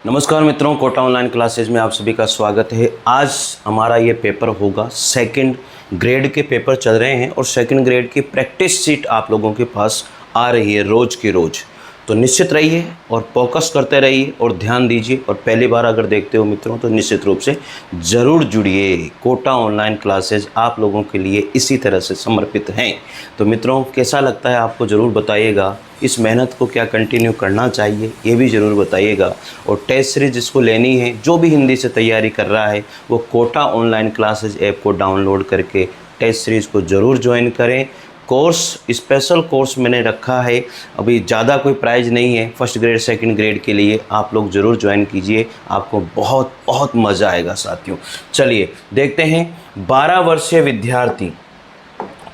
नमस्कार मित्रों, Kota online classes में आप सभी का स्वागत है। आज हमारा ये पेपर होगा, सेकंड ग्रेड के पेपर चल रहे हैं और सेकंड ग्रेड की प्रैक्टिस सीट आप लोगों के पास आ रही है रोज़ की रोज़। तो निश्चित रहिए और फोकस करते रहिए और ध्यान दीजिए। और पहली बार अगर देखते हो मित्रों तो निश्चित रूप से ज़रूर जुड़िए। कोटा ऑनलाइन क्लासेज आप लोगों के लिए इसी तरह से समर्पित हैं। तो मित्रों, कैसा लगता है आपको ज़रूर बताइएगा। इस मेहनत को क्या कंटिन्यू करना चाहिए ये भी ज़रूर बताइएगा। और टेस्ट सीरीज जिसको लेनी है, जो भी हिंदी से तैयारी कर रहा है, वो कोटा ऑनलाइन क्लासेज ऐप को डाउनलोड करके टेस्ट सीरीज़ को ज़रूर ज्वाइन करें। कोर्स, स्पेशल कोर्स मैंने रखा है, अभी ज़्यादा कोई प्राइज़ नहीं है। फर्स्ट ग्रेड सेकंड ग्रेड के लिए आप लोग ज़रूर ज्वाइन कीजिए, आपको बहुत बहुत मज़ा आएगा साथियों। चलिए देखते हैं। 12 वर्षीय विद्यार्थी,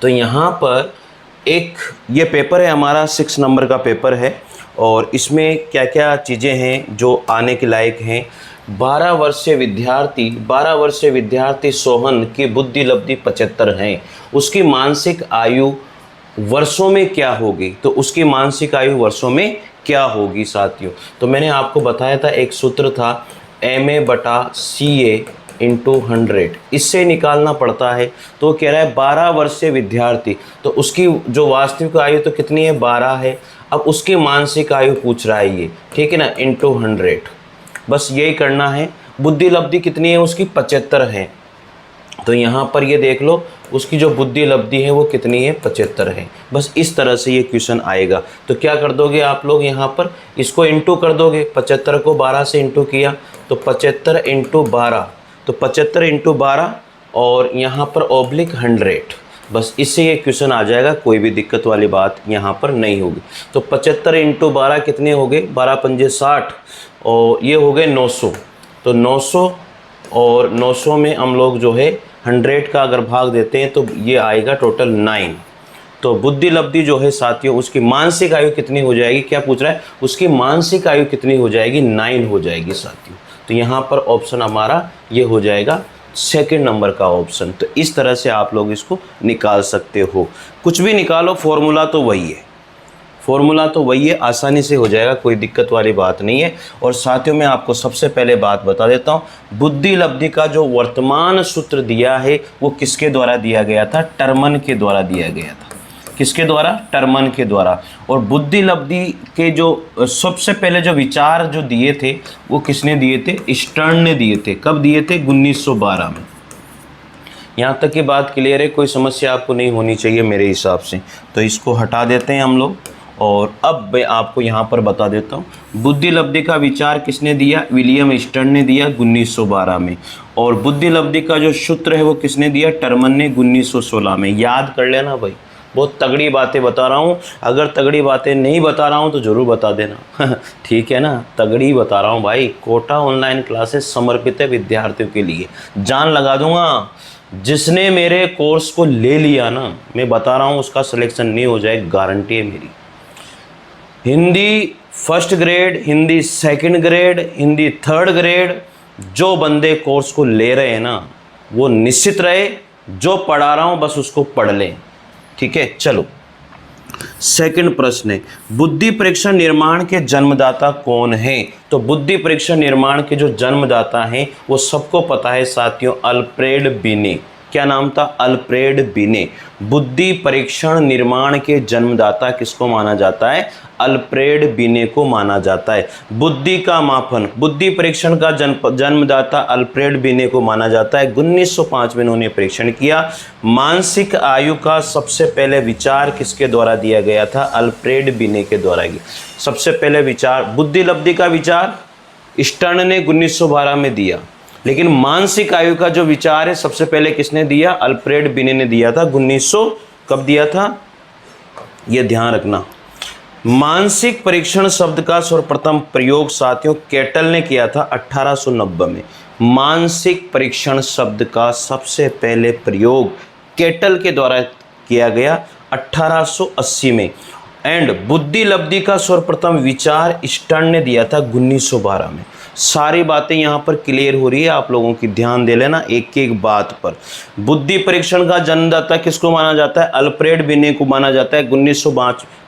तो यहाँ पर एक ये पेपर है हमारा, 6 नंबर का पेपर है और इसमें क्या क्या चीज़ें हैं जो आने के लायक हैं। 12 वर्षीय विद्यार्थी सोहन की बुद्धि लब्धि 75 है। उसकी मानसिक आयु वर्षों में क्या होगी? तो उसकी मानसिक आयु वर्षों में क्या होगी साथियों? तो मैंने आपको बताया था, एक सूत्र था MA/CA × 100, इससे निकालना पड़ता है। तो वो कह रहा है 12 वर्षीय विद्यार्थी, तो उसकी जो वास्तविक आयु तो कितनी है? 12 है। अब उसकी मानसिक आयु पूछ रहा है ये, ठीक है ना, × 100। बस यही करना है। बुद्धि लब्धि कितनी है उसकी? 75 है। तो यहाँ पर ये देख लो, उसकी जो बुद्धि लब्धि है वो कितनी है? 75 है। बस इस तरह से ये क्वेश्चन आएगा। तो क्या कर दोगे आप लोग, यहाँ पर इसको इंटू कर दोगे। 75 को 12 से इंटू किया तो 75 × 12, तो 75 × 12 और यहाँ पर ऑब्लिक 100। बस इससे ये क्वेश्चन आ जाएगा, कोई भी दिक्कत वाली बात यहाँ पर नहीं होगी। तो 75 × 12 कितने हो गए? 12 पंजे 60 और ये हो गए 900। तो 900 और 900 में हम लोग जो है 100 का अगर भाग देते हैं तो ये आएगा टोटल 9। तो बुद्धि लब्धि जो है साथियों, उसकी मानसिक आयु कितनी हो जाएगी? क्या पूछ रहा है? उसकी मानसिक आयु कितनी हो जाएगी? 9 हो जाएगी साथियों। तो यहाँ पर ऑप्शन हमारा ये हो जाएगा सेकंड नंबर का ऑप्शन। तो इस तरह से आप लोग इसको निकाल सकते हो। कुछ भी निकालो, फॉर्मूला तो वही है, आसानी से हो जाएगा, कोई दिक्कत वाली बात नहीं है। और साथियों में आपको सबसे पहले बात बता देता हूँ, बुद्धि लब्धि का जो वर्तमान सूत्र दिया है वो किसके द्वारा दिया गया था? टर्मन के द्वारा दिया गया था। किसके द्वारा? टर्मन के द्वारा। और बुद्धि लब्धि के जो सबसे पहले जो विचार जो दिए थे वो किसने दिए थे? स्टर्न ने दिए थे। कब दिए थे? 1912 में। यहाँ तक की बात क्लियर है, कोई समस्या आपको नहीं होनी चाहिए मेरे हिसाब से। तो इसको हटा देते हैं हम लोग। और अब मैं आपको यहाँ पर बता देता हूँ, बुद्धि लब्धि का विचार किसने दिया? विलियम स्टर्न ने दिया 1912 में। और बुद्धि लब्धि का जो सूत्र है वो किसने दिया? टर्मन ने 1916 में। याद कर लेना भाई, बहुत तगड़ी बातें बता रहा हूँ। अगर तगड़ी बातें नहीं बता रहा हूँ तो ज़रूर बता देना ठीक है ना, तगड़ी बता रहा हूँ भाई। कोटा ऑनलाइन क्लासेस समर्पित है विद्यार्थियों के लिए, जान लगा दूंगा। जिसने मेरे कोर्स को ले लिया ना, मैं बता रहा हूँ उसका सिलेक्शन नहीं हो जाए, गारंटी है मेरी। Hindi first grade, Hindi second grade, Hindi third grade, जो बंदे कोर्स को ले रहे हैं ना, वो निश्चित रहे जो पढ़ा रहा हूँ बस उसको पढ़ लें, ठीक है। चलो, सेकंड प्रश्न है, बुद्धि परीक्षण निर्माण के जन्मदाता कौन है? तो बुद्धि परीक्षण निर्माण के जो जन्मदाता हैं वो सबको पता है साथियों, अल्फ्रेड बिने। क्या नाम था? अल्फ्रेड बिने। बुद्धि परीक्षण निर्माण के जन्मदाता किसको माना जाता है? अल्फ्रेड बिने को माना जाता है। बुद्धि का मापन, बुद्धि परीक्षण का जन्मदाता अल्फ्रेड बिने को माना जाता है। 1905 में इन्होंने परीक्षण किया। मानसिक आयु का सबसे पहले विचार किसके द्वारा दिया गया था? अल्फ्रेड बिने के द्वारा। सबसे पहले विचार, बुद्धि लब्धि का विचार स्टर्न ने 1912 में दिया, लेकिन मानसिक आयु का जो विचार है सबसे पहले किसने दिया? अल्फ्रेड बिने ने दिया था। 1900 कब दिया था? ये ध्यान रखना। मानसिक परीक्षण शब्द का सर्वप्रथम प्रयोग साथियों केटल ने किया था 1890 में। मानसिक परीक्षण शब्द का सबसे पहले प्रयोग केटल के द्वारा किया गया 1880 में। एंड बुद्धि लब्धि का सर्वप्रथम विचार स्टर्न ने दिया था 1912 में। सारी बातें यहाँ पर क्लियर हो रही है आप लोगों की, ध्यान दे लेना एक एक बात पर। बुद्धि परीक्षण का जन्मदाता किसको माना जाता है? अल्फ्रेड बिने को माना जाता है।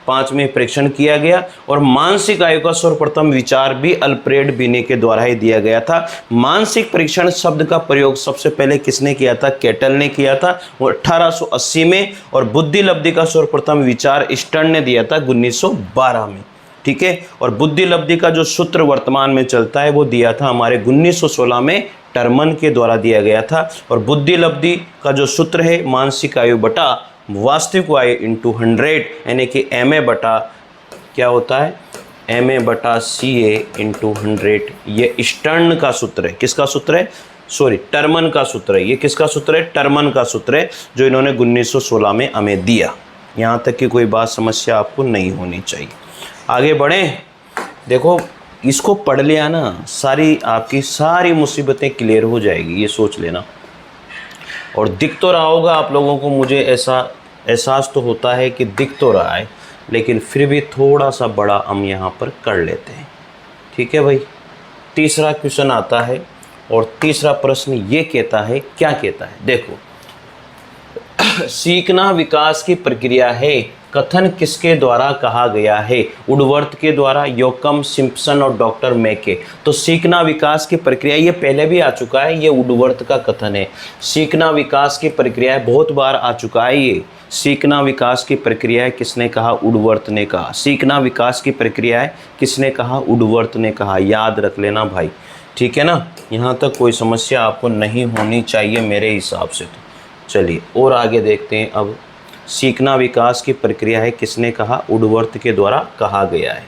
5 में परीक्षण किया गया। और मानसिक आयु का सर्वप्रथम विचार भी अल्फ्रेड बिने के द्वारा ही दिया गया था। मानसिक परीक्षण शब्द का प्रयोग सबसे पहले किसने किया था? केटल ने किया था, वो 1880 में। और बुद्धि लब्धि का सर्वप्रथम विचार स्टर्न ने दिया था 1912 में, ठीक है। और बुद्धि लब्धि का जो सूत्र वर्तमान में चलता है वो दिया था हमारे 1916 में टर्मन के द्वारा दिया गया था। और बुद्धि लब्धि का जो सूत्र है मानसिक आयु बटा वास्तविक आयु इंटू 100, यानी कि एम ए बटा क्या होता है, एम ए बटा सी ए इंटू 100, ये स्टर्न का सूत्र है। किसका सूत्र है? सॉरी, टर्मन का सूत्र है। ये किसका सूत्र है? टर्मन का सूत्र है, जो इन्होंने 1916 में हमें दिया। यहाँ तक कि कोई बात समस्या आपको नहीं होनी चाहिए। आगे बढ़ें। देखो, इसको पढ़ लिया ना, सारी आपकी सारी मुसीबतें क्लियर हो जाएगी, ये सोच लेना। और दिख तो रहा होगा आप लोगों को, मुझे ऐसा एहसास तो होता है कि दिख तो रहा है, लेकिन फिर भी थोड़ा सा बड़ा हम यहाँ पर कर लेते हैं, ठीक है भाई। तीसरा क्वेश्चन आता है और तीसरा प्रश्न ये कहता है, क्या कहता है? देखो, सीखना विकास की प्रक्रिया है, कथन किसके द्वारा कहा गया है? वुडवर्थ के द्वारा, योकम, सिम्पसन और डॉक्टर मैके। तो सीखना विकास की प्रक्रिया, ये पहले भी आ चुका है, ये वुडवर्थ का कथन है। सीखना विकास की प्रक्रिया है, बहुत बार आ चुका है ये। सीखना विकास की प्रक्रिया है, किसने कहा? वुडवर्थ ने कहा। सीखना विकास की प्रक्रिया है, किसने कहा? वुडवर्थ ने कहा। याद रख लेना भाई, ठीक है ना। यहाँ तक कोई समस्या आपको नहीं होनी चाहिए मेरे हिसाब से। तो चलिए और आगे देखते हैं। अब सीखना विकास की प्रक्रिया है, किसने कहा? वुडवर्थ के द्वारा कहा गया है।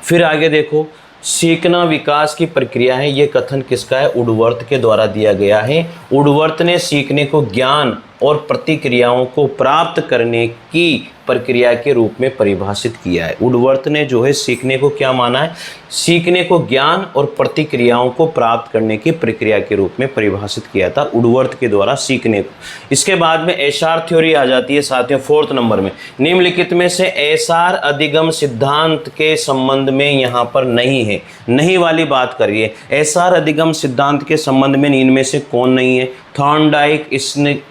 फिर आगे देखो, सीखना विकास की प्रक्रिया है, ये कथन किसका है? वुडवर्थ के द्वारा दिया गया है। वुडवर्थ ने सीखने को ज्ञान और प्रतिक्रियाओं को प्राप्त करने की प्रक्रिया के रूप में परिभाषित किया है। वुडवर्थ ने जो है सीखने को क्या माना है? सीखने को ज्ञान और प्रतिक्रियाओं को प्राप्त करने की प्रक्रिया के रूप में परिभाषित किया था वुडवर्थ के द्वारा सीखने को। इसके बाद में एशार थ्योरी आ जाती है साथियों 4th नंबर में। निम्नलिखित में से एशार अधिगम सिद्धांत के संबंध में यहाँ पर नहीं है, नहीं वाली बात करिए। एशार अधिगम सिद्धांत के संबंध में इनमें से कौन नहीं है? थॉर्नडाइक,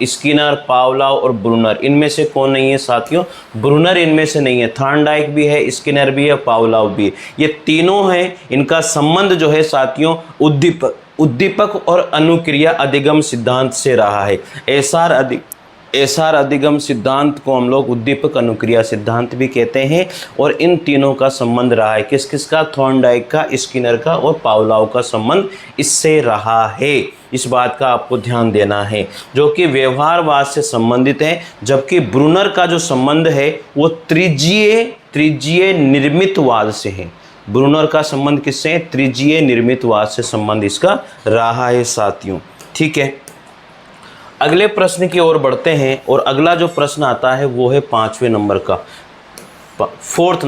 स्किनर, पावलोव और ब्रूनर। इनमें से कौन नहीं है साथियों? ब्रूनर इनमें से नहीं है। थॉर्नडाइक भी है, स्किनर भी है, पावलोव भी है। ये तीनों हैं। इनका संबंध जो है साथियों उद्दीपक और अनुक्रिया अधिगम सिद्धांत से रहा है। एशार अधिगम सिद्धांत को हम लोग उद्दीपक अनुक्रिया सिद्धांत भी कहते हैं। और इन तीनों का संबंध रहा है, किस किस का? थॉर्नडाइक का, स्किनर का और पावलोव का संबंध इससे रहा है। इस बात का आपको ध्यान देना है, जो कि व्यवहारवाद से संबंधित है। जबकि ब्रूनर का जो संबंध है वो त्रिज्यीय निर्मितवाद से है। ब्रूनर का संबंध किससे है? त्रिज्यीय निर्मितवाद से संबंध इसका रहा है साथियों, ठीक है। अगले प्रश्न की ओर बढ़ते हैं और अगला जो प्रश्न आता है वो है 5वें नंबर का, 4th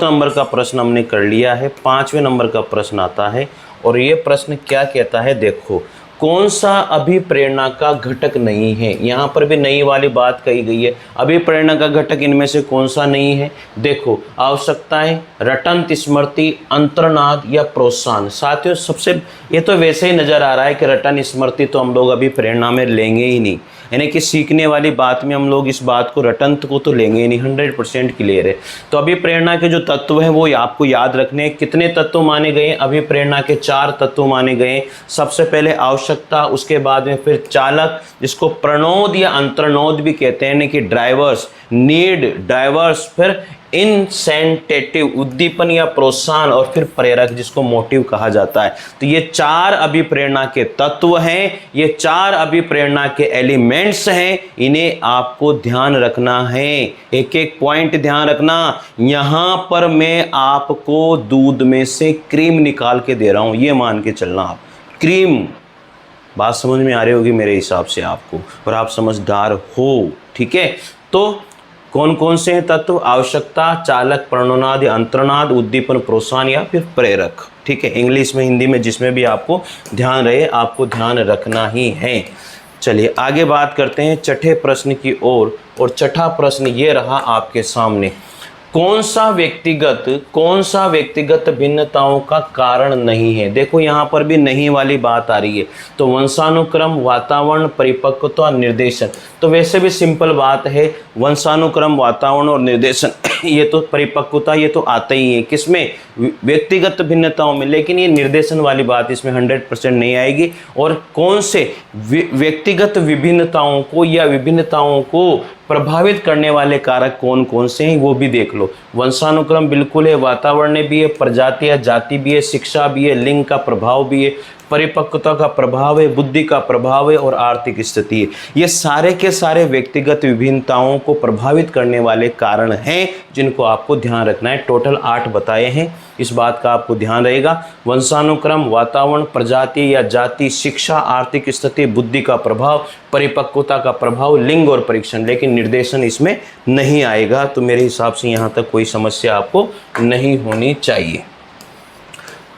नंबर का प्रश्न हमने कर लिया है। 5वें नंबर का प्रश्न आता है और ये प्रश्न क्या कहता है? देखो, कौन सा अभिप्रेरणा का घटक नहीं है? यहाँ पर भी नई वाली बात कही गई है। अभिप्रेरणा का घटक इनमें से कौन सा नहीं है? देखो, आवश्यकताएं, रटंत स्मृति, अंतर्नाद या प्रोत्साहन। साथियों सबसे ये तो वैसे ही नज़र आ रहा है कि रटन स्मृति तो हम लोग अभिप्रेरणा में लेंगे ही नहीं, यानी कि सीखने वाली बात में हम लोग इस बात को रटंत को तो लेंगे ही नहीं, 100% क्लियर है। तो अभिप्रेरणा के जो तत्व हैं वो आपको याद रखने हैं। कितने तत्व माने गए? अभिप्रेरणा के 4 तत्व माने गए। सबसे पहले आवश्यकता, उसके बाद में फिर चालक, जिसको प्रणोद या अंतर्नोद भी कहते हैं, यानी कि ड्राइवर्स, नीड, ड्राइवर्स, फिर इंसेंटेटिव, उद्दीपन या प्रोत्साहन, और फिर प्रेरक, जिसको मोटिव कहा जाता है। तो ये 4 अभिप्रेरणा के तत्व हैं, ये 4 अभिप्रेरणा के एलिमेंट्स हैं। इन्हें आपको ध्यान रखना है, एक एक पॉइंट ध्यान रखना। यहाँ पर मैं आपको दूध में से क्रीम निकाल के दे रहा हूँ, ये मान के चलना आप। क्रीम, बात समझ में आ रही होगी मेरे हिसाब से आपको, और आप समझदार हो, ठीक है। तो कौन कौन से हैं तत्व? आवश्यकता, चालक, प्रणोनाद या अंतर्नाद, उद्दीपन, प्रोत्साहन या फिर प्रेरक, ठीक है। इंग्लिश में, हिंदी में, जिसमें भी आपको ध्यान रहे, आपको ध्यान रखना ही है। चलिए आगे बात करते हैं 6ठे प्रश्न की ओर। और 6ठा प्रश्न ये रहा आपके सामने। कौन सा व्यक्तिगत भिन्नताओं का कारण नहीं है। देखो यहाँ पर भी नहीं वाली बात आ रही है। तो वंशानुक्रम, वातावरण, परिपक्वता, निर्देशन। तो वैसे भी सिंपल बात है, वंशानुक्रम, वातावरण और निर्देशन ये तो परिपक्वता ये तो आता ही है किसमें, व्यक्तिगत भिन्नताओं में। लेकिन ये निर्देशन वाली बात इसमें 100% नहीं आएगी। और कौन से व्यक्तिगत विभिन्नताओं को या विभिन्नताओं को प्रभावित करने वाले कारक कौन कौन से हैं वो भी देख लो। वंशानुक्रम बिल्कुल है, वातावरण भी है, प्रजाति या जाति भी है, शिक्षा भी है, लिंग का प्रभाव भी है, परिपक्वता का प्रभाव है, बुद्धि का प्रभाव है और आर्थिक स्थिति है। ये सारे के सारे व्यक्तिगत विभिन्नताओं को प्रभावित करने वाले कारण हैं जिनको आपको ध्यान रखना है। टोटल 8 बताए हैं, इस बात का आपको ध्यान रहेगा। वंशानुक्रम, वातावरण, प्रजाति या जाति, शिक्षा, आर्थिक स्थिति, बुद्धि का प्रभाव, परिपक्वता का प्रभाव, लिंग और परीक्षण। लेकिन निर्देशन इसमें नहीं आएगा। तो मेरे हिसाब से यहाँ तक कोई समस्या आपको नहीं होनी चाहिए।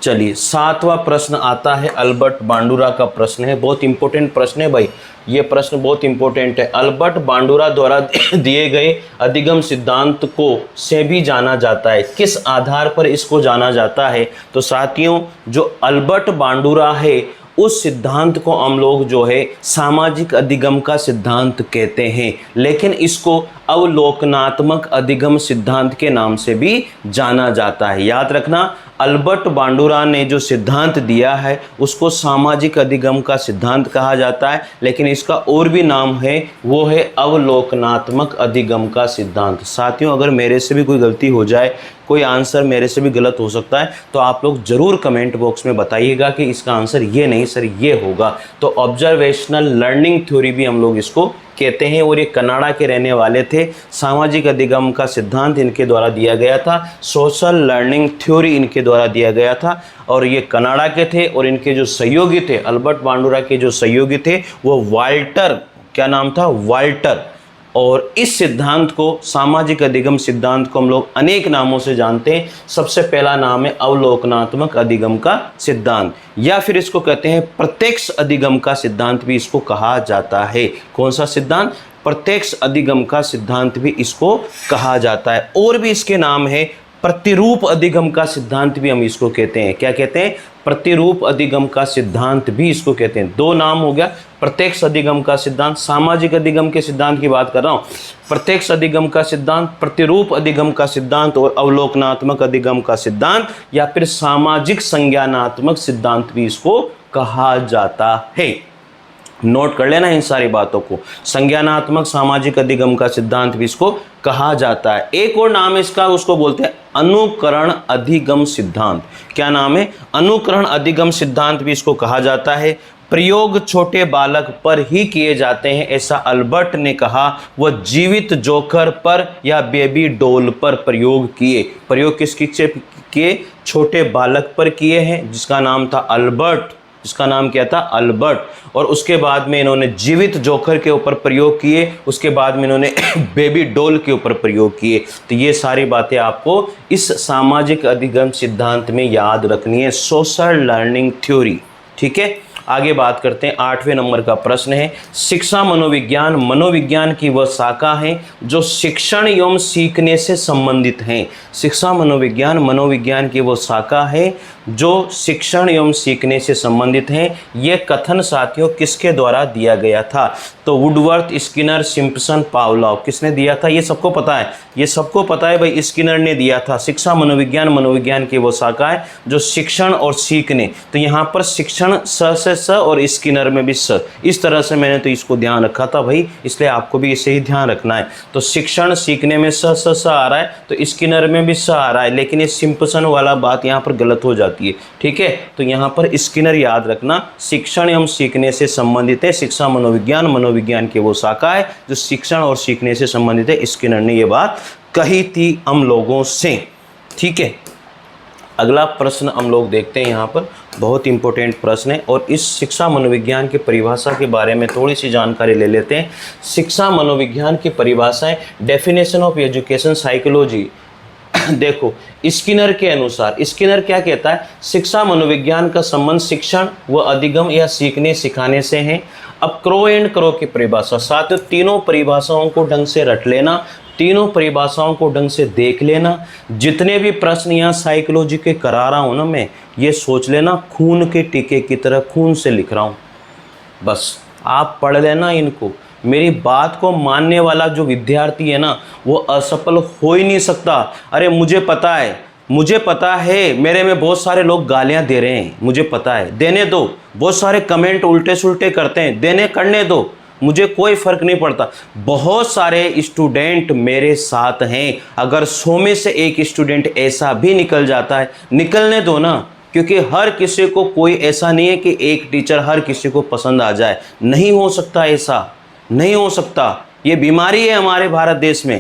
चलिए 7वां प्रश्न आता है, अल्बर्ट बांडुरा का प्रश्न है। बहुत इंपॉर्टेंट प्रश्न है भाई, ये प्रश्न बहुत इंपॉर्टेंट है। अल्बर्ट बांडुरा द्वारा दिए गए अधिगम सिद्धांत को से भी जाना जाता है। किस आधार पर इसको जाना जाता है? तो साथियों, जो अल्बर्ट बांडुरा है उस सिद्धांत को हम लोग जो है सामाजिक अधिगम का सिद्धांत कहते हैं, लेकिन इसको अवलोकनात्मक अधिगम सिद्धांत के नाम से भी जाना जाता है। याद रखना, अल्बर्ट बांडुरा ने जो सिद्धांत दिया है उसको सामाजिक अधिगम का सिद्धांत कहा जाता है, लेकिन इसका और भी नाम है, वो है अवलोकनात्मक अधिगम का सिद्धांत। साथियों, अगर मेरे से भी कोई गलती हो जाए, कोई आंसर मेरे से भी गलत हो सकता है, तो आप लोग ज़रूर कमेंट बॉक्स में बताइएगा कि इसका आंसर ये नहीं सर ये होगा। तो ऑब्जर्वेशनल लर्निंग थ्योरी भी हम लोग इसको कहते हैं। और ये कनाडा के रहने वाले थे। सामाजिक अधिगम का सिद्धांत इनके द्वारा दिया गया था, सोशल लर्निंग थ्योरी इनके द्वारा दिया गया था। और ये कनाडा के थे और इनके जो सहयोगी थे, अल्बर्ट बांडुरा के जो सहयोगी थे वो वाल्टर, क्या नाम था, वाल्टर। और इस सिद्धांत को, सामाजिक अधिगम सिद्धांत को हम लोग अनेक नामों से जानते हैं। सबसे पहला नाम है अवलोकनात्मक अधिगम का सिद्धांत, या फिर इसको कहते हैं प्रत्यक्ष अधिगम का सिद्धांत भी इसको कहा जाता है। कौन सा सिद्धांत? प्रत्यक्ष अधिगम का सिद्धांत भी इसको कहा जाता है। और भी इसके नाम है, प्रतिरूप अधिगम का सिद्धांत भी हम इसको कहते हैं। क्या कहते हैं? प्रतिरूप अधिगम का सिद्धांत भी इसको कहते हैं। 2 नाम हो गया, प्रत्यक्ष अधिगम का सिद्धांत, सामाजिक अधिगम के सिद्धांत की बात कर रहा हूँ, प्रत्यक्ष अधिगम का सिद्धांत, प्रतिरूप अधिगम का सिद्धांत और अवलोकनात्मक अधिगम का सिद्धांत, या फिर सामाजिक संज्ञानात्मक सिद्धांत भी इसको कहा जाता है। नोट कर लेना इन सारी बातों को। संज्ञानात्मक सामाजिक अधिगम का सिद्धांत भी इसको कहा जाता है। एक और नाम है इसका, उसको बोलते हैं अनुकरण अधिगम सिद्धांत। क्या नाम है? अनुकरण अधिगम सिद्धांत भी इसको कहा जाता है। प्रयोग छोटे बालक पर ही किए जाते हैं, ऐसा अल्बर्ट ने कहा। वह जीवित जोकर पर या बेबी डॉल पर प्रयोग किए। प्रयोग किसकी से किए? छोटे बालक पर किए हैं, जिसका नाम था अल्बर्ट। जिसका नाम क्या था? अल्बर्ट। और उसके बाद में इन्होंने जीवित जोकर के ऊपर प्रयोग किए, उसके बाद में इन्होंने बेबी डॉल के ऊपर प्रयोग किए। तो ये सारी बातें आपको इस सामाजिक अधिगम सिद्धांत में याद रखनी है, सोशल लर्निंग थ्योरी। ठीक है, आगे बात करते हैं। 8वें नंबर का प्रश्न है, शिक्षा मनोविज्ञान मनोविज्ञान की वह शाखा है जो शिक्षण एवं सीखने से संबंधित हैं। शिक्षा मनोविज्ञान मनोविज्ञान की वो शाखा है जो शिक्षण एवं सीखने से संबंधित हैं। ये कथन साथियों किसके द्वारा दिया गया था? तो वुडवर्थ, स्किनर, सिम्पसन, पावलोव। किसने दिया था? ये सबको पता है, ये सबको पता है भाई, स्किनर ने दिया था। शिक्षा मनोविज्ञान मनोविज्ञान की वो शाखा है जो शिक्षण और सीखने, तो यहाँ पर शिक्षण स से स और स्किनर में भी स, इस तरह से मैंने तो इसको ध्यान रखा था भाई, इसलिए आपको भी इसे ही ध्यान रखना है। तो शिक्षण सीखने में स आ रहा है, तो स्किनर में भी स आ रहा है, लेकिन ये सिम्पसन वाला बात यहाँ पर गलत हो जाती है। ठीक है, तो यहाँ पर स्किनर याद रखना, शिक्षण एवं सीखने से संबंधित है। शिक्षा मनोविज्ञान मनोविज्ञान की वो शाखा है जो शिक्षण और सीखने से संबंधित है। स्किनर ने ये बात कही थी हम लोगों से। ठीक है, अगला प्रश्न हम लोग देखते हैं। यहाँ पर बहुत इंपॉर्टेंट प्रश्न है और इस शिक्षा मनोविज्ञान की परिभाषा के बारे में थोड़ी सी जानकारी ले लेते हैं। शिक्षा मनोविज्ञान की परिभाषाएं, डेफिनेशन ऑफ एजुकेशन साइकोलॉजी। देखो, स्किनर के अनुसार, स्किनर क्या कहता है? शिक्षा मनोविज्ञान का संबंध शिक्षण व अधिगम या सीखने सिखाने से है। अब क्रो एंड क्रो की परिभाषा, साथ तीनों परिभाषाओं को ढंग से रट लेना। तीनों परिभाषाओं को ढंग से देख लेना। जितने भी प्रश्न यहाँ साइकोलॉजी के करा रहा हूँ ना मैं, ये सोच लेना खून के टीके की तरह खून से लिख रहा हूँ। बस आप पढ़ लेना इनको। मेरी बात को मानने वाला जो विद्यार्थी है ना, वो असफल हो ही नहीं सकता। अरे मुझे पता है मेरे में बहुत सारे लोग गालियां दे रहे हैं, मुझे पता है, देने दो। बहुत सारे कमेंट उल्टे सुल्टे करते हैं, करने दो, मुझे कोई फ़र्क नहीं पड़ता। बहुत सारे स्टूडेंट मेरे साथ हैं। अगर 100 में से एक स्टूडेंट ऐसा भी निकल जाता है, निकलने दो ना, क्योंकि हर किसी को, कोई ऐसा नहीं है कि एक टीचर हर किसी को पसंद आ जाए। नहीं हो सकता, ऐसा नहीं हो सकता। ये बीमारी है हमारे भारत देश में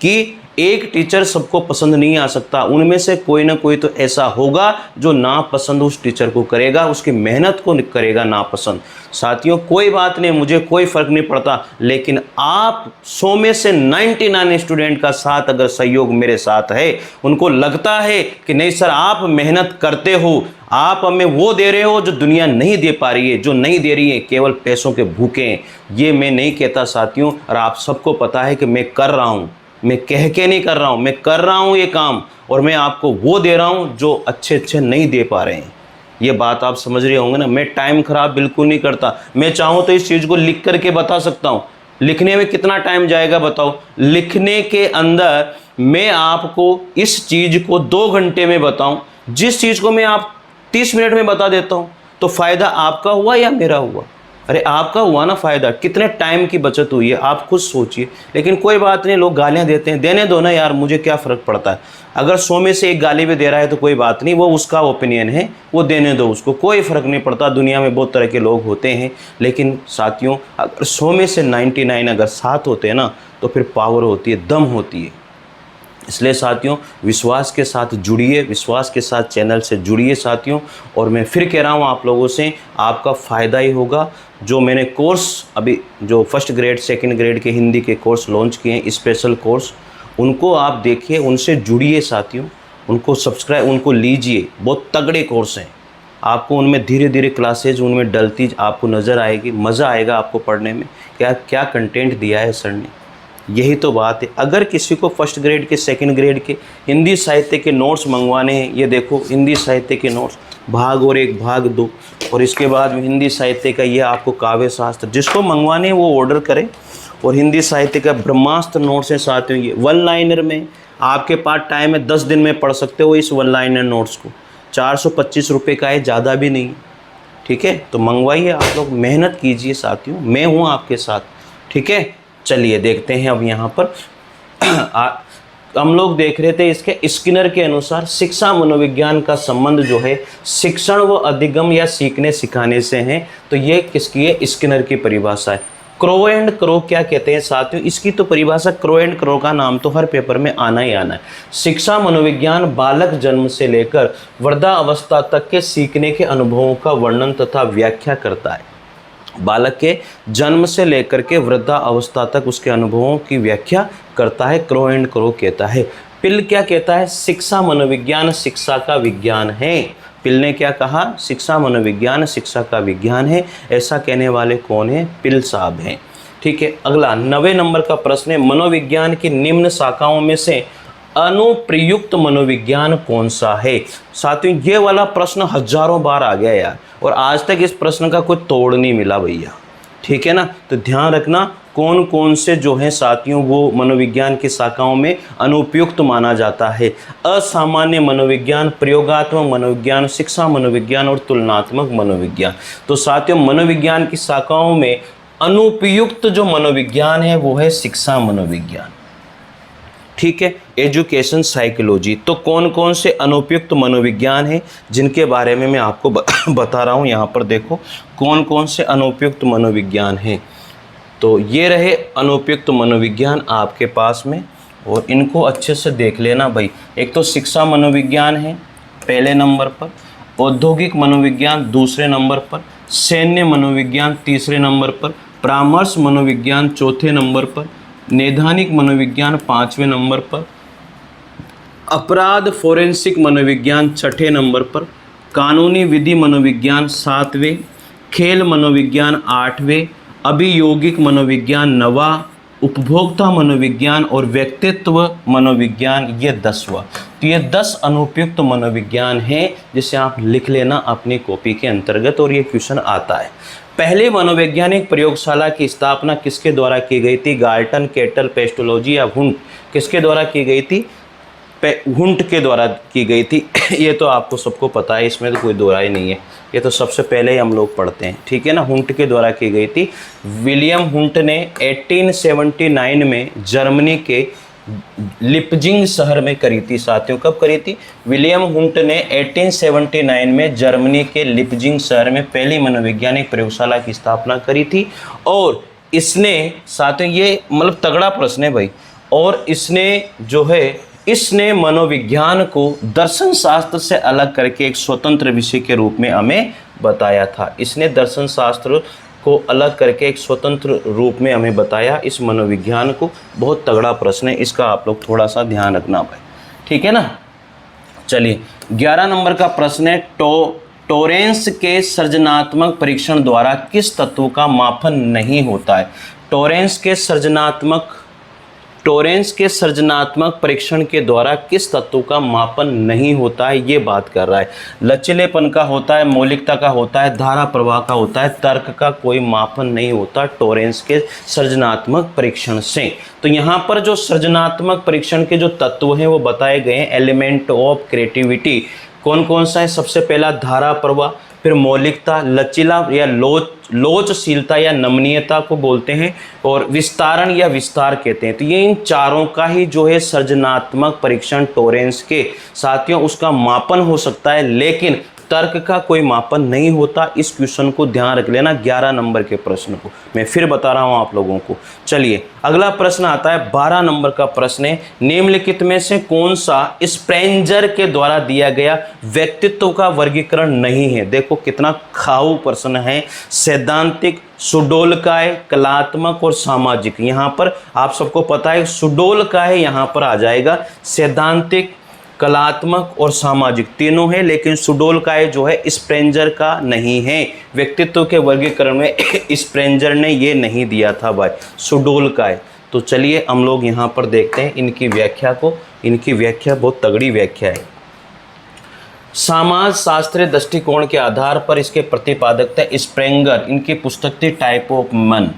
कि एक टीचर सबको पसंद नहीं आ सकता। उनमें से कोई ना कोई तो ऐसा होगा जो नापसंद उस टीचर को करेगा, उसकी मेहनत को करेगा नापसंद। साथियों कोई बात नहीं, मुझे कोई फ़र्क नहीं पड़ता, लेकिन आप 100 में से 99 स्टूडेंट का साथ अगर सहयोग मेरे साथ है, उनको लगता है कि नहीं सर आप मेहनत करते हो, आप हमें वो दे रहे हो जो दुनिया नहीं दे पा रही है, जो नहीं दे रही है, केवल पैसों के भूखे हैं। ये मैं नहीं कहता साथियों, और आप सबको पता है कि मैं कर रहा हूँ, मैं कह के नहीं कर रहा हूँ, मैं कर रहा हूँ ये काम, और मैं आपको वो दे रहा हूँ जो अच्छे नहीं दे पा रहे हैं। ये बात आप समझ रहे होंगे ना। मैं टाइम खराब बिल्कुल नहीं करता। मैं चाहूँ तो इस चीज़ को लिख करके बता सकता हूँ। लिखने में कितना टाइम जाएगा बताओ? लिखने के अंदर मैं आपको इस चीज़ को 2 घंटे में बताऊँ, जिस चीज़ को मैं आप 30 मिनट में बता देता हूँ, तो फ़ायदा आपका हुआ या मेरा हुआ? अरे आपका हुआ ना फ़ायदा। कितने टाइम की बचत हुई है, आप खुद सोचिए। लेकिन कोई बात नहीं, लोग गालियाँ देते हैं, देने दो ना यार, मुझे क्या फ़र्क पड़ता है। अगर 100 में से एक गाली भी दे रहा है तो कोई बात नहीं, वो उसका ओपिनियन है, वो देने दो उसको, कोई फ़र्क नहीं पड़ता। दुनिया में बहुत तरह के लोग होते हैं, लेकिन साथियों अगर 100 में से 99 अगर साथ होते हैं ना, तो फिर पावर होती है, दम होती है। इसलिए साथियों विश्वास के साथ जुड़िए, विश्वास के साथ चैनल से जुड़िए साथियों। और मैं फिर कह रहा हूँ आप लोगों से, आपका फ़ायदा ही होगा। जो मैंने कोर्स अभी जो 1st ग्रेड 2nd ग्रेड के हिंदी के कोर्स लॉन्च किए हैं, स्पेशल कोर्स, उनको आप देखिए, उनसे जुड़िए साथियों, उनको सब्सक्राइब, उनको लीजिए। बहुत तगड़े कोर्स हैं, आपको उनमें धीरे धीरे क्लासेज उनमें डलती आपको नज़र आएगी, मज़ा आएगा आपको पढ़ने में। क्या कंटेंट दिया है सर ने, यही तो बात है। अगर किसी को 1st ग्रेड के 2nd ग्रेड के हिंदी साहित्य के नोट्स मंगवाने हैं, ये देखो हिंदी साहित्य के नोट्स, भाग 1 भाग 2, और इसके बाद में हिंदी साहित्य का ये आपको काव्य शास्त्र, जिसको मंगवाने हैं वो ऑर्डर करें। और हिंदी साहित्य का ब्रह्मास्त्र नोट्स हैं साथियों, ये 1 लाइनर में आपके पास टाइम है, 10 दिन में पढ़ सकते हो इस 1 लाइनर नोट्स को। 425 रुपये का है, ज़्यादा भी नहीं, ठीक है। तो मंगवाइए, आप लोग मेहनत कीजिए साथियों, मैं हूँ आपके साथ, ठीक है। चलिए देखते हैं अब यहाँ पर हम लोग देख रहे थे इसके स्किनर के अनुसार शिक्षा मनोविज्ञान का संबंध जो है शिक्षण व अधिगम या सीखने सिखाने से है। तो ये किसकी है? स्किनर की परिभाषा है। क्रो एंड क्रो क्या कहते हैं साथियों? इसकी तो परिभाषा, क्रो एंड क्रो का नाम तो हर पेपर में आना ही आना है। शिक्षा मनोविज्ञान बालक जन्म से लेकर वृद्धावस्था तक के सीखने के अनुभवों का वर्णन तथा व्याख्या करता है। बालक के जन्म से लेकर के वृद्धा अवस्था तक उसके अनुभवों की व्याख्या करता है, क्रो एंड क्रो कहता है। पिल क्या कहता है? शिक्षा मनोविज्ञान शिक्षा का विज्ञान है। पिल ने क्या कहा? शिक्षा मनोविज्ञान शिक्षा का विज्ञान है। ऐसा कहने वाले कौन है? पिल साहब हैं, ठीक है। अगला 90 नंबर का प्रश्न है, मनोविज्ञान की निम्न शाखाओं में से अनुप्रयुक्त मनोविज्ञान कौन सा है? साथियों ये वाला प्रश्न हजारों बार आ गया यार, और आज तक इस प्रश्न का कोई तोड़ नहीं मिला भैया, ठीक है ना। तो ध्यान रखना कौन कौन से जो है साथियों वो मनोविज्ञान की शाखाओं में अनुपयुक्त माना जाता है। असामान्य मनोविज्ञान, प्रयोगात्मक मनोविज्ञान, शिक्षा मनोविज्ञान और तुलनात्मक मनोविज्ञान। तो साथियों मनोविज्ञान की शाखाओं में अनुपयुक्त जो मनोविज्ञान है वो है शिक्षा मनोविज्ञान, ठीक है, एजुकेशन साइकोलॉजी। तो कौन कौन से अनुपयुक्त मनोविज्ञान हैं जिनके बारे में मैं आपको बता रहा हूँ। यहाँ पर देखो कौन कौन से अनुपयुक्त मनोविज्ञान हैं। तो ये रहे अनुपयुक्त मनोविज्ञान आपके पास में, और इनको अच्छे से देख लेना भाई। एक तो शिक्षा मनोविज्ञान है पहले नंबर पर, औद्योगिक मनोविज्ञान दूसरे नंबर पर, सैन्य मनोविज्ञान तीसरे नंबर पर, परामर्श मनोविज्ञान चौथे नंबर पर, नैदानिक मनोविज्ञान 5वें नंबर पर, अपराध फोरेंसिक मनोविज्ञान 6ठे नंबर पर, कानूनी विधि मनोविज्ञान 7वें, खेल मनोविज्ञान 8वें, अभियोगिक मनोविज्ञान 9वां, उपभोक्ता मनोविज्ञान और व्यक्तित्व मनोविज्ञान, ये 10वां। तो ये 10 अनुपयुक्त मनोविज्ञान है जिसे आप लिख लेना अपनी कॉपी के अंतर्गत, और ये क्वेश्चन आता है। पहले मनोवैज्ञानिक प्रयोगशाला की स्थापना किसके द्वारा की गई थी? गाल्टन, केटल, पेस्टोलॉजी या हुंट, किसके द्वारा की गई थी? हुंट के द्वारा की गई थी। ये तो आपको सबको पता है, इसमें तो कोई दो राय नहीं है, ये तो सबसे पहले ही हम लोग पढ़ते हैं, ठीक है ना। हुंट के द्वारा की गई थी। विलियम हुंट ने 1879 में जर्मनी के लिपजिंग शहर में करी थी। साथियों, कब करी थी? विलियम हुंट ने 1879 में जर्मनी के लिपजिंग शहर में पहली मनोवैज्ञानिक प्रयोगशाला की स्थापना करी थी। और इसने, साथियों ये मतलब तगड़ा प्रश्न है भाई, और इसने जो है इसने मनोविज्ञान को दर्शन शास्त्र से अलग करके एक स्वतंत्र विषय के रूप में हमें बताया था। इसने दर्शन शास्त्र को अलग करके एक स्वतंत्र रूप में हमें बताया इस मनोविज्ञान को। बहुत तगड़ा प्रश्न है, इसका आप लोग थोड़ा सा ध्यान रखना भाई, ठीक है ना। चलिए 11 नंबर का प्रश्न है, टोरेंस के सृजनात्मक परीक्षण द्वारा किस तत्व का मापन नहीं होता है? टोरेंस के सृजनात्मक परीक्षण के द्वारा किस तत्व का मापन नहीं होता है, ये बात कर रहा है। लचीलेपन का होता है, मौलिकता का होता है, धारा प्रवाह का होता है, तर्क का कोई मापन नहीं होता टोरेंस के सृजनात्मक परीक्षण से। तो यहाँ पर जो सृजनात्मक परीक्षण के जो तत्व हैं वो बताए गए हैं। एलिमेंट ऑफ क्रिएटिविटी कौन कौन सा है? सबसे पहला धारा प्रवाह, फिर मौलिकता, लचीला या लोचशीलता या नमनीयता को बोलते हैं, और विस्तारण या विस्तार कहते हैं। तो ये इन चारों का ही जो है सृजनात्मक परीक्षण टोरेंस के, साथियों उसका मापन हो सकता है, लेकिन तर्क का कोई मापन नहीं होता। इस क्वेश्चन को ध्यान रख लेना, 11 नंबर के प्रश्न को मैं फिर बता रहा हूं आप लोगों को। चलिए अगला प्रश्न आता है, 12 नंबर का प्रश्न है, निम्नलिखित में से कौन सा स्प्रेंजर के द्वारा दिया गया व्यक्तित्व का वर्गीकरण नहीं है? देखो कितना खाऊ प्रश्न है। सैद्धांतिक, सुडोलकाय, कलात्मक और सामाजिक। यहाँ पर आप सबको पता है सुडोलकाय यहाँ पर आ जाएगा। सैद्धांतिक, कलात्मक और सामाजिक तीनों है, लेकिन सुडोलकाय जो है स्प्रेंजर का नहीं है। व्यक्तित्व के वर्गीकरण में स्प्रेंजर ने ये नहीं दिया था भाई, सुडोलकाय। तो चलिए हम लोग यहाँ पर देखते हैं इनकी व्याख्या को। इनकी व्याख्या बहुत तगड़ी व्याख्या है। समाज शास्त्रीय दृष्टिकोण के आधार पर इसके प्रतिपादक थे स्प्रेंगर। इनकी पुस्तक थी टाइप ऑफ मन,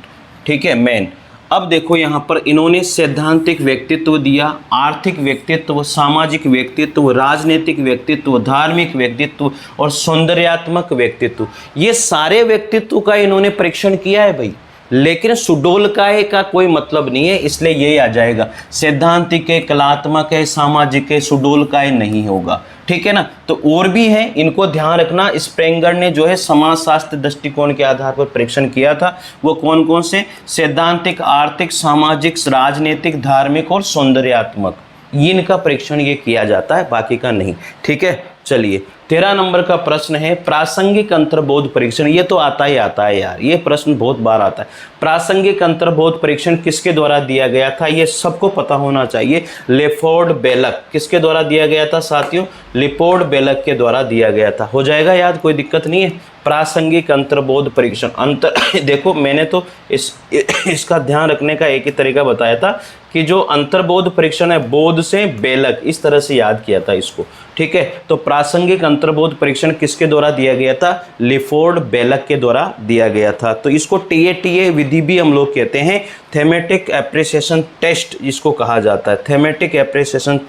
ठीक है, मैन। अब देखो यहाँ पर इन्होंने सैद्धांतिक व्यक्तित्व दिया, आर्थिक व्यक्तित्व, सामाजिक व्यक्तित्व, राजनीतिक व्यक्तित्व, धार्मिक व्यक्तित्व और सौंदर्यात्मक व्यक्तित्व। ये सारे व्यक्तित्व का इन्होंने परीक्षण किया है भाई, लेकिन सुडोलकाय का कोई मतलब नहीं है, इसलिए यही आ जाएगा। सैद्धांतिक है, कलात्मक है, सामाजिक है, सुडोलकाय नहीं होगा, ठीक है ना। तो और भी है, इनको ध्यान रखना। स्प्रेंगर ने जो है समाजशास्त्र दृष्टिकोण के आधार पर परीक्षण किया था। वो कौन कौन से? सैद्धांतिक, आर्थिक, सामाजिक, राजनीतिक, धार्मिक और सौंदर्यात्मक, इनका परीक्षण ये किया जाता है, बाकी का नहीं, ठीक है। चलिए 13 नंबर का प्रश्न है, प्रासंगिक अंतर्बोध परीक्षण। ये तो आता है यार, ये प्रश्न बहुत बार आता है। प्रासंगिक अंतर्बोध परीक्षण किसके द्वारा दिया गया था? ये सबको पता होना चाहिए। लेफोर्ड बेलक। किसके द्वारा दिया गया था साथियों? लेफोर्ड बेलक के द्वारा दिया गया था। हो जाएगा याद, कोई दिक्कत नहीं है। प्रासंगिक अंतर्बोध परीक्षण देखो मैंने तो इसका ध्यान रखने का एक ही तरीका बताया था कि जो अंतर्बोध परीक्षण है, बोध से बेलक, इस तरह से याद किया था इसको, ठीक है। तो प्रासंगिक अंतर्बोध परीक्षण किसके द्वारा दिया गया था? लिफोर्ड बेलक के द्वारा दिया गया था। तो इसको टीए विधि भी हम लोग कहते हैं। थेमेटिक एप्रिसिएशन टेस्ट इसको कहा जाता है। थेमेटिक एप्रिसिएशन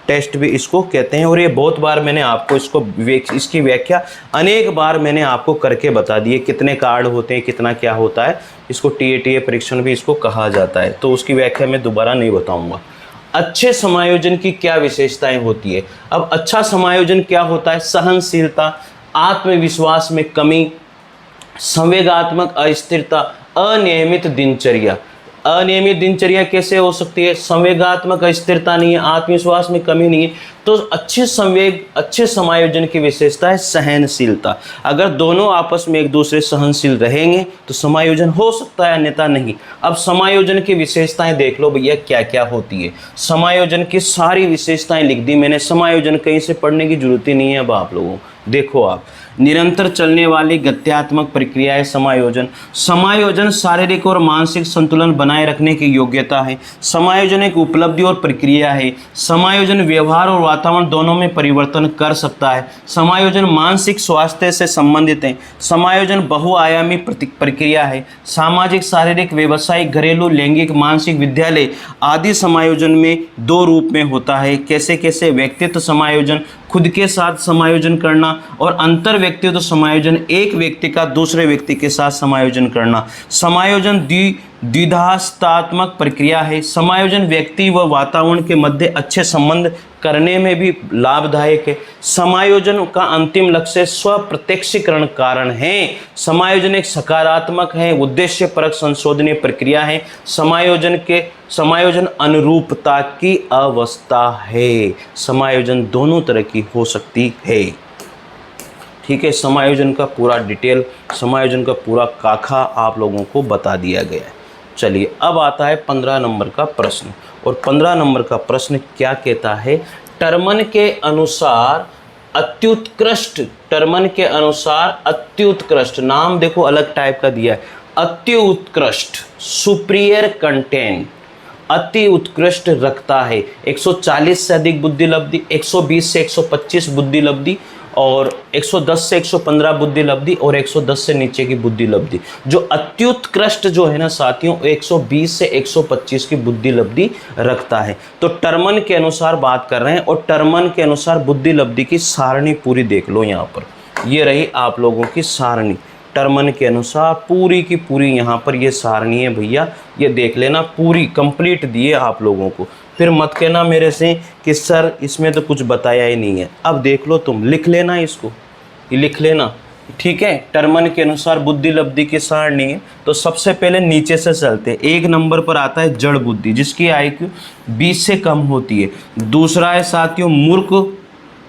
टेस्ट भी इसको कहते हैं। और ये बहुत बार मैंने आपको इसकी व्याख्या अनेक बार मैंने आपको करके बता दी है, कितने कार्ड होते हैं, कितना क्या होता है। इसको टीए परीक्षण भी इसको कहा जाता है, तो उसकी व्याख्या मैं दोबारा नहीं बताऊंगा। अच्छे समायोजन की क्या विशेषताएं होती है? अब अच्छा समायोजन क्या होता है? सहनशीलता, आत्मविश्वास में कमी, संवेगात्मक अस्थिरता, अनियमित दिनचर्या। अनियमित दिनचर्या कैसे हो सकती है? संवेगात्मक अस्थिरता नहीं है, आत्मविश्वास में कमी नहीं है, तो अच्छे संवेग, अच्छे समायोजन की विशेषता है सहनशीलता। अगर दोनों आपस में एक दूसरे सहनशील रहेंगे तो समायोजन हो सकता है, अन्यथा नहीं। अब समायोजन की विशेषताएं देख लो भैया क्या क्या होती है। समायोजन की सारी विशेषताएं लिख दी मैंने, समायोजन कहीं से पढ़ने की जरूरत ही नहीं है अब आप लोगों को। देखो आप, निरंतर चलने वाली गत्यात्मक प्रक्रिया है समायोजन। समायोजन शारीरिक और मानसिक संतुलन बनाए रखने की योग्यता है। समायोजन एक उपलब्धि और प्रक्रिया है। समायोजन व्यवहार और वातावरण दोनों में परिवर्तन कर सकता है। समायोजन मानसिक स्वास्थ्य से संबंधित है। समायोजन बहुआयामी प्रक्रिया है। सामाजिक, शारीरिक, व्यवसायिक, घरेलू, लैंगिक, मानसिक, विद्यालय आदि समायोजन में दो रूप में होता है। कैसे कैसे? व्यक्तित्व समायोजन, खुद के साथ समायोजन करना, और अंतर व्यक्तित्व समायोजन, एक व्यक्ति का दूसरे व्यक्ति के साथ समायोजन करना। समायोजन द्विधास्तात्मक प्रक्रिया है। समायोजन व्यक्ति व वातावरण के मध्य अच्छे संबंध करने में भी लाभदायक है। समायोजन का अंतिम लक्ष्य स्व प्रत्यक्षीकरण कारण है। समायोजन एक सकारात्मक है, उद्देश्यपरक संशोधनीय प्रक्रिया है। समायोजन अनुरूपता की अवस्था है। समायोजन दोनों तरह की हो सकती है। ठीक है, समायोजन का पूरा डिटेल, समायोजन का पूरा काखा आप लोगों को बता दिया गया है। चलिए अब आता है 15 नंबर का प्रश्न, और 15 नंबर का प्रश्न क्या कहता है? टर्मन के अनुसार अत्युत्कृष्ट, टर्मन के अनुसार अत्युत्कृष्ट, नाम देखो अलग टाइप का दिया है, अत्युत्कृष्ट, सुप्रियर कंटेंट, अति उत्कृष्ट रखता है 140 से अधिक बुद्धि लब्धि, 120 से 125 बुद्धि लब्धि, और 110 से 115 बुद्धि लब्धि, और 110 से नीचे की बुद्धि लब्धि। जो अत्युत्कृष्ट जो है ना साथियों, 120 से 125 की बुद्धि लब्धि रखता है। तो टर्मन के अनुसार बात कर रहे हैं, और टर्मन के अनुसार बुद्धि लब्धि की सारणी पूरी देख लो यहाँ पर। ये रही आप लोगों की सारणी, टर्मन के अनुसार पूरी की पूरी यहाँ पर ये सारणी है भैया, ये देख लेना, पूरी कंप्लीट दिए आप लोगों को। फिर मत कहना मेरे से कि सर इसमें तो कुछ बताया ही नहीं है। अब देख लो, तुम लिख लेना इसको, ये लिख लेना, ठीक है। टर्मन के अनुसार बुद्धि लब्धि की सारणी है। तो सबसे पहले नीचे से चलते हैं। 1 नंबर पर आता है जड़ बुद्धि, जिसकी IQ 20 से कम होती है। दूसरा है साथियों मूर्ख,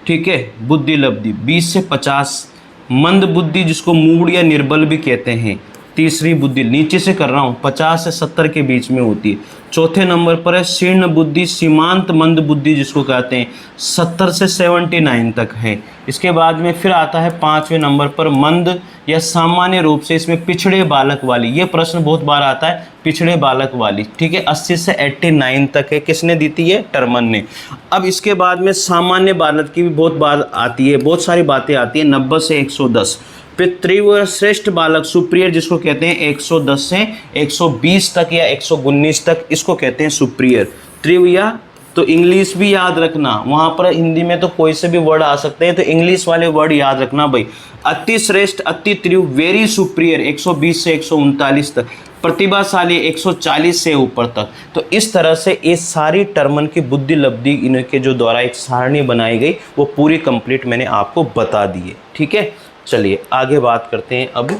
ठीक है, बुद्धि लब्धि 20 से 50। मंद बुद्धि, जिसको मूढ़ या निर्बल भी कहते हैं। तीसरी बुद्धि, नीचे से कर रहा हूँ, 50 से 70 के बीच में होती है। चौथे नंबर पर है शीर्ण बुद्धि, सीमांत मंद बुद्धि जिसको कहते हैं, 70 से 79 तक है। इसके बाद में फिर आता है 5वें नंबर पर मंद या सामान्य रूप से, इसमें पिछड़े बालक वाली, ये प्रश्न बहुत बार आता है, पिछड़े बालक वाली, ठीक है, 80 से 89 तक है। किसने दी थी? ये टर्मन ने। अब इसके बाद में सामान्य बालक की भी बहुत बार आती है, बहुत सारी बातें आती है, 90 से 110। फिर तीव्र श्रेष्ठ बालक, सुप्रियर, जिसको कहते हैं 110 से 120 तक या 119 तक, इसको कहते हैं सुप्रियर। त्रिव्या, तो इंग्लिश भी याद रखना, वहाँ पर हिंदी में तो कोई से भी वर्ड आ सकते हैं, तो इंग्लिश वाले वर्ड याद रखना भाई। अति श्रेष्ठ, अति तीव्र, वेरी सुप्रियर 120 से 139 तक, प्रतिभाशाली 140 से ऊपर तक। तो इस तरह से ये सारी टर्मन की बुद्धि लब्धि इनके जो द्वारा एक सारणी बनाई गई वो पूरी कंप्लीट मैंने आपको बता दी है, ठीक है। चलिए आगे बात करते हैं। अब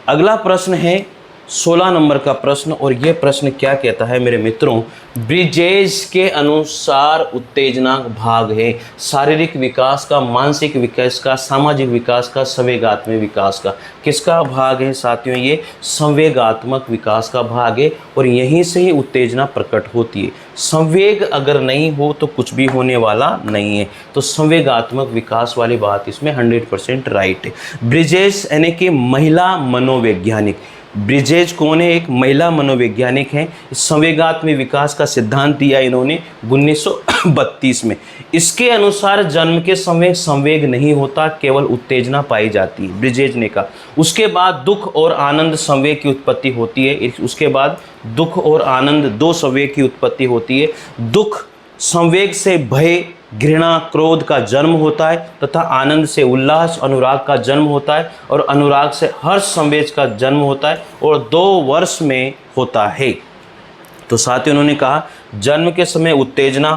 अगला प्रश्न है 16 नंबर का प्रश्न, और यह प्रश्न क्या कहता है मेरे मित्रों? ब्रिजेज के अनुसार उत्तेजना भाग है शारीरिक विकास का, मानसिक विकास का, सामाजिक विकास का, संवेगात्मक विकास का। किसका भाग है साथियों? ये संवेगात्मक विकास का भाग है, और यहीं से ही उत्तेजना प्रकट होती है। संवेग अगर नहीं हो तो कुछ भी होने वाला नहीं है। तो संवेगात्मक विकास वाली बात इसमें 100% राइट है। ब्रिजेज यानी कि महिला मनोवैज्ञानिक, ब्रिजेज कौन है? एक महिला मनोवैज्ञानिक हैं। संवेगात्मक विकास का सिद्धांत दिया इन्होंने 1932 में। इसके अनुसार जन्म के समय संवेग नहीं होता, केवल उत्तेजना पाई जाती है, ब्रिजेज ने कहा। उसके बाद दुख और आनंद संवेग की उत्पत्ति होती है। उसके बाद दुख और आनंद दो संवेग की उत्पत्ति होती है। दुख संवेग से भय, घृणा, क्रोध का जन्म होता है, तथा आनंद से उल्लास, अनुराग का जन्म होता है, और अनुराग से हर्ष संवेग का जन्म होता है, और 2 वर्ष में होता है। तो साथ ही उन्होंने कहा जन्म के समय उत्तेजना,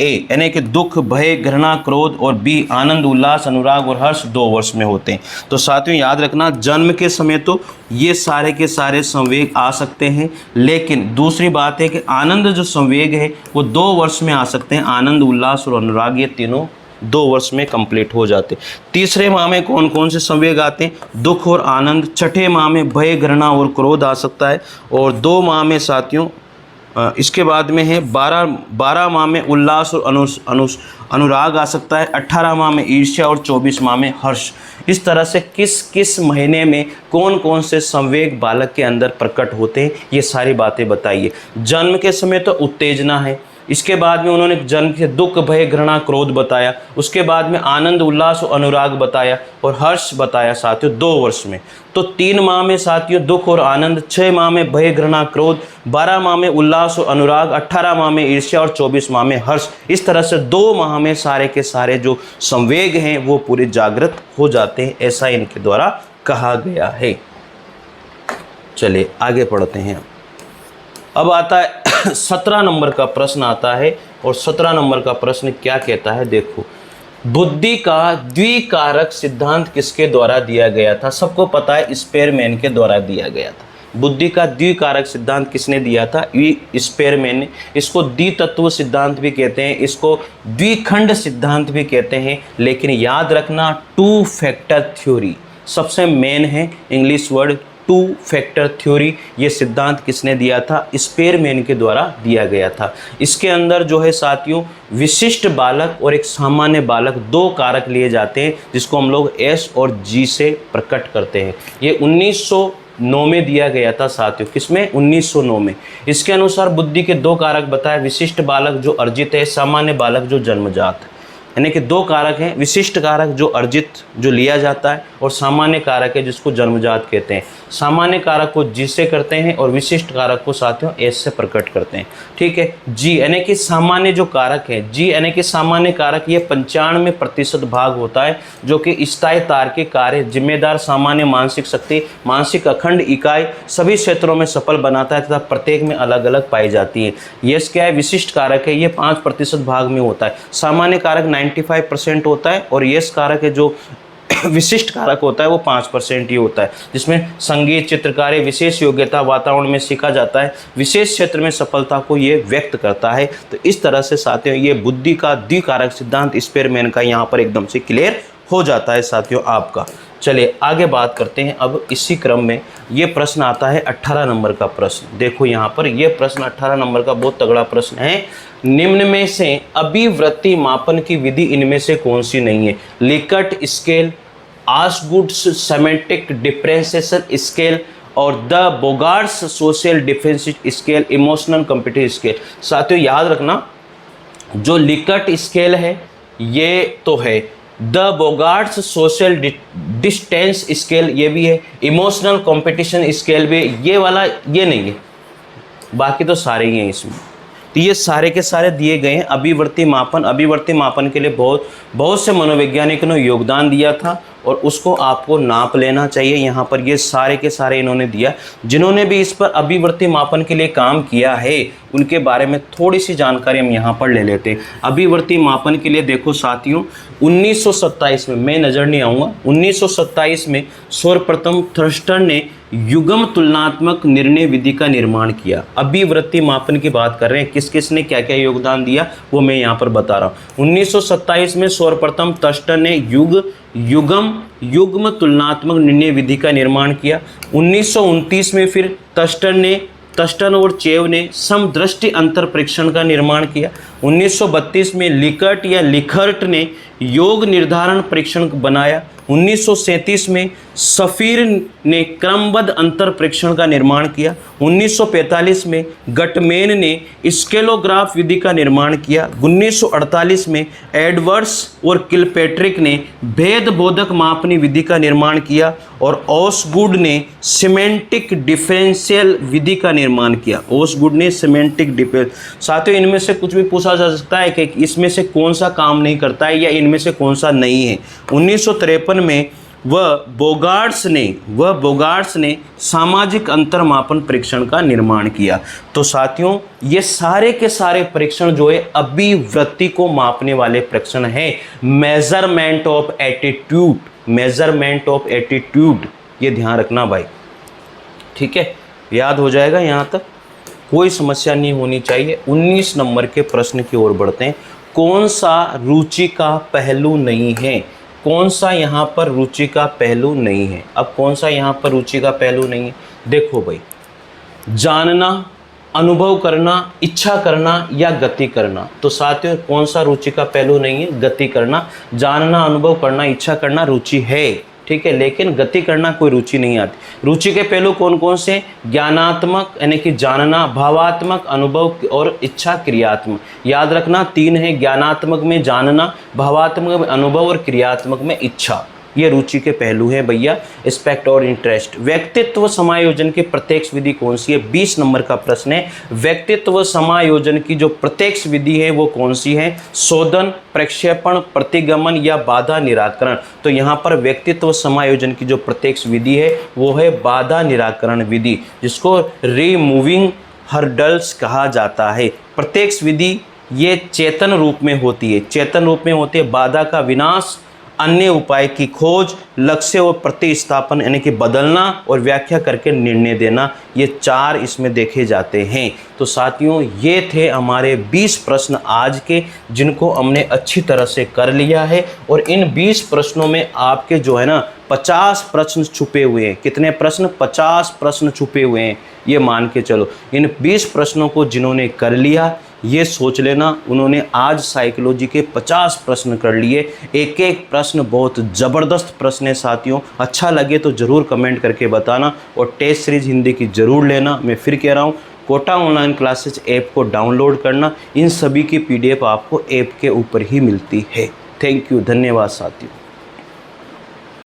ए यानी कि दुख, भय, घृणा, क्रोध, और बी आनंद, उल्लास, अनुराग और हर्ष 2 वर्ष में होते हैं। तो साथियों याद रखना, जन्म के समय तो ये सारे के सारे संवेग आ सकते हैं, लेकिन दूसरी बात है कि आनंद जो संवेग है वो 2 वर्ष में आ सकते हैं। आनंद, उल्लास और अनुराग ये तीनों 2 वर्ष में कंप्लीट हो जाते। तीसरे माह में कौन कौन से संवेग आते हैं? दुख और आनंद। छठे माह में भय, घृणा और क्रोध आ सकता है। और 2 माह में साथियों इसके बाद में है 12 माह में उल्लास और अनुराग आ सकता है। 18 माह में ईर्ष्या और 24 माह में हर्ष। इस तरह से किस किस महीने में कौन कौन से संवेग बालक के अंदर प्रकट होते हैं, ये सारी बातें बताइए। जन्म के समय तो उत्तेजना है, इसके बाद में उन्होंने जन्म के दुख, भय, घृणा, क्रोध बताया, उसके बाद में आनंद, उल्लास और अनुराग बताया, और हर्ष बताया साथियों 2 वर्ष में। तो 3 माह में साथियों दुख और आनंद, 6 माह में भय, घृणा, क्रोध, 12 माह में उल्लास और अनुराग, 18 माह में ईर्ष्या और 24 माह में हर्ष। इस तरह से 2 माह में सारे के सारे जो संवेग हैं वो पूरे जागृत हो जाते हैं, ऐसा इनके द्वारा कहा गया है। चलिए आगे पढ़ते हैं। अब आता है 17 नंबर का प्रश्न आता है, और 17 नंबर का प्रश्न क्या कहता है, देखो। बुद्धि का द्विकारक सिद्धांत किसके द्वारा दिया गया था? सबको पता है स्पेयरमैन के द्वारा दिया गया था। बुद्धि का द्विकारक सिद्धांत किसने दिया था? स्पेयरमैन ने। इसको द्वितत्व सिद्धांत भी कहते हैं, इसको द्विखंड सिद्धांत भी कहते हैं, लेकिन याद रखना 2 फैक्टर थ्योरी सबसे मेन है। इंग्लिश वर्ड 2 फैक्टर थ्योरी, ये सिद्धांत किसने दिया था? स्पेयरमैन के द्वारा दिया गया था। इसके अंदर जो है साथियों विशिष्ट बालक और एक सामान्य बालक 2 कारक लिए जाते हैं, जिसको हम लोग एस और जी से प्रकट करते हैं। ये 1909 में दिया गया था साथियों। किसमें? 1909 में। इसके अनुसार बुद्धि के 2 कारक बताए, विशिष्ट बालक जो अर्जित है, सामान्य बालक जो जन्मजात है। यानी कि 2 कारक हैं, विशिष्ट कारक जो अर्जित जो लिया जाता है, और सामान्य कारक है जिसको जन्मजात कहते हैं। सामान्य कारक को जी से करते हैं और विशिष्ट कारक को साथियों एस से प्रकट करते हैं। ठीक है। जी यानी कि सामान्य जो कारक है, जी यानी कि सामान्य कारक, ये 95% भाग होता है, जो कि स्थायी तार्किक कार्य, जिम्मेदार, सामान्य मानसिक शक्ति, मानसिक अखंड इकाई सभी क्षेत्रों में सफल बनाता है तथा प्रत्येक में अलग अलग पाई जाती है। यस क्या है? विशिष्ट कारक है, ये 5% भाग में होता है। सामान्य कारक 95% होता है, और यस कारक है जो विशिष्ट कारक होता है वो 5% ही होता है, जिसमें संगीत, चित्रकारी, विशेष योग्यता, वातावरण में सीखा जाता है, विशेष क्षेत्र में सफलता को ये व्यक्त करता है। तो इस तरह से साथियों ये बुद्धि का द्विकारक सिद्धांत स्पेयरमैन का यहाँ पर एकदम से क्लियर हो जाता है साथियों आपका। चलिए आगे बात करते हैं। अब इसी क्रम में ये प्रश्न आता है 18 नंबर का प्रश्न। देखो यहाँ पर ये प्रश्न 18 नंबर का बहुत तगड़ा प्रश्न है। निम्न में से अभिवृत्ति मापन की विधि इनमें से कौन सी नहीं है? Likert scale, Osgood semantic differentiation scale, और the Bogardus social difference scale, emotional competitive scale. साथियों याद रखना, जो लिकर्ट स्केल है ये तो है, the Bogardus social distance scale ये भी है, इमोशनल कंपटीशन स्केल भी, ये वाला ये नहीं है, बाकी तो सारे ही हैं इसमें। तो ये सारे के सारे दिए गए हैं। अभिवृत्ति मापन के लिए बहुत से मनोवैज्ञानिकों ने योगदान दिया था, और उसको आपको नाप लेना चाहिए। यहाँ पर ये सारे के सारे इन्होंने दिया। जिन्होंने भी इस पर अभिवृत्ति मापन के लिए काम किया है उनके बारे में थोड़ी सी जानकारी हम यहाँ पर ले लेते हैं। अभिवृत्ति मापन के लिए देखो साथियों 1927 में, मैं नज़र नहीं आऊँगा, 1927 में सर्वप्रथम थ्रस्टर ने युग्म तुलनात्मक निर्णय विधि का निर्माण किया। अभिवृत्ति मापन की बात कर रहे हैं, किस किस ने क्या क्या योगदान दिया वो मैं यहाँ पर बता रहा हूँ। 1927 में सर्वप्रथम थ्रस्टर ने युग्म तुलनात्मक निर्णय विधि का निर्माण किया। 1929 में फिर थर्स्टन और चेव ने समदृष्टि अंतर परीक्षण का निर्माण किया। 1932 में लिकर्ट ने योग निर्धारण परीक्षण बनाया। 1937 में सफीर ने क्रमबद्ध अंतर परीक्षण का निर्माण किया। 1945 में गटमैन ने स्केलोग्राफ विधि का निर्माण किया। 1948 में एडवर्ड्स और किलपैट्रिक ने भेद बोधक मापनी विधि का निर्माण किया, और ओसगुड ने सिमेंटिक डिफरेंशियल विधि का निर्माण किया। ओसगुड ने सिमेंटिक डिफरेंस। साथियों इनमें से कुछ भी पूछा जा सकता है कि इसमें से कौन सा काम नहीं करता है या इनमें से कौन सा नहीं है। 1953 में वह बोगार्ट्स ने सामाजिक अंतर मापन परीक्षण का निर्माण किया। तो साथियों ये सारे के सारे परीक्षण जो है अभिवृत्ति को मापने वाले परीक्षण हैं। मेजरमेंट ऑफ एटीट्यूड, ये ध्यान रखना भाई, ठीक है, याद हो जाएगा, यहाँ तक कोई समस्या नहीं होनी चाहिए। 19 नंबर के प्रश्न की ओर बढ़ते हैं। कौन सा रुचि का पहलू नहीं है? कौन सा यहाँ पर रुचि का पहलू नहीं है? अब कौन सा यहाँ पर रुचि का पहलू नहीं है? देखो भाई, जानना, अनुभव करना, इच्छा करना या गति करना। तो साथियों कौन सा रुचि का पहलू नहीं है? गति करना। जानना, अनुभव करना, इच्छा करना रुचि है, ठीक है, लेकिन गति करना कोई रुचि नहीं आती। रुचि के पहलू कौन कौन से? ज्ञानात्मक यानी कि जानना, भावात्मक, अनुभव और इच्छा क्रियात्मक। याद रखना 3 है, ज्ञानात्मक में जानना, भावात्मक में अनुभव और क्रियात्मक में इच्छा। ये रुचि के पहलू हैं भैया, एस्पेक्ट और इंटरेस्ट। व्यक्तित्व समायोजन की प्रत्यक्ष विधि कौन सी है? 20 नंबर का प्रश्न है। व्यक्तित्व समायोजन की जो प्रत्यक्ष विधि है वो कौन सी है? शोधन, प्रक्षेपण, प्रतिगमन या बाधा निराकरण। तो यहाँ पर व्यक्तित्व समायोजन की जो प्रत्यक्ष विधि है वो है बाधा निराकरण विधि, जिसको रिमूविंग हर्डल्स कहा जाता है। प्रत्यक्ष विधि ये चेतन रूप में होती है, बाधा का विनाश, अन्य उपाय की खोज, लक्ष्य और प्रतिस्थापन यानी कि बदलना और व्याख्या करके निर्णय देना, ये 4 इसमें देखे जाते हैं। तो साथियों ये थे हमारे 20 प्रश्न आज के, जिनको हमने अच्छी तरह से कर लिया है। और इन 20 प्रश्नों में आपके जो है ना 50 प्रश्न छुपे हुए हैं। कितने प्रश्न? 50 प्रश्न छुपे हुए हैं, ये मान के चलो। इन 20 प्रश्नों को जिन्होंने कर लिया, ये सोच लेना उन्होंने आज साइकोलॉजी के 50 प्रश्न कर लिए। एक एक प्रश्न बहुत ज़बरदस्त प्रश्न है साथियों। अच्छा लगे तो ज़रूर कमेंट करके बताना और टेस्ट सीरीज हिंदी की ज़रूर लेना। मैं फिर कह रहा हूँ, कोटा ऑनलाइन क्लासेज ऐप को डाउनलोड करना। इन सभी की PDF आपको ऐप के ऊपर ही मिलती है। थैंक यू, धन्यवाद साथियों।